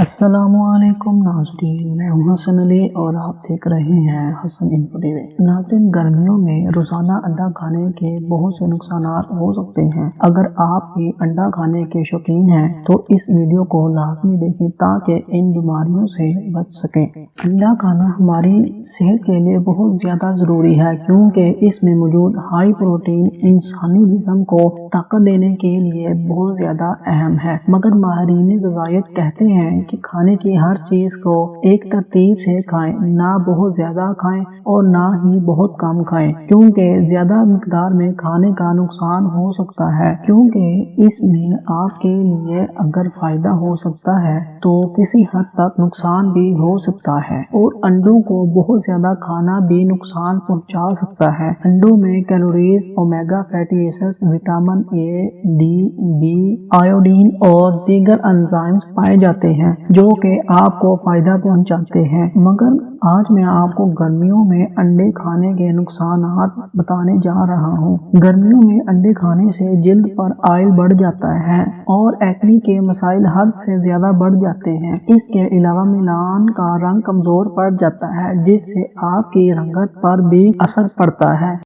अस्सलामुअलैकुम नाज़रीन, मैं हूं हसन अली और आप देख रहे हैं हसन इन्फो टीवी। नाज़रीन, गर्मियों में रोजाना अंडा खाने के बहुत से नुकसान हो सकते हैं। अगर आप भी अंडा खाने के शौकीन हैं तो इस वीडियो को लाजमी देखें ताकि इन बीमारियों से बच सकें। अंडा खाना हमारी सेहत के लिए बहुत ज्यादा जरूरी है क्योंकि इसमें मौजूद हाई प्रोटीन इंसानी जिस्म को ताकत देने के लिए बहुत ज्यादा अहम है। मगर माहिरीन ग़िज़ायत कहते हैं कि खाने की हर चीज को एक तरतीब से खाएं, ना बहुत ज्यादा खाएं और ना ही बहुत कम खाएं, क्योंकि ज्यादा मिकदार में खाने का नुकसान हो सकता है। क्योंकि इसमें आपके लिए अगर फायदा हो सकता है तो किसी हद तक नुकसान भी हो सकता है। और अंडों को बहुत ज्यादा खाना भी नुकसान पहुंचा सकता है। अंडों में calories, omega fatty acids, vitamin A, D, B, iodine और दीगर एंजाइम्स पाए जाते हैं जो कि आपको फायदा पहुंचाते हैं। मगर आज मैं आपको गर्मियों में अंडे खाने के नुकसान बताने जा रहा हूँ। गर्मियों में अंडे खाने से जिल्द पर ऑयल बढ़ जाता है और एक्ने के मसाइल हद से ज्यादा बढ़ जाते हैं। इसके अलावा मिलान का रंग कमजोर पड़ जाता है जिससे आपकी रंगत पर भी असर पड़ता है।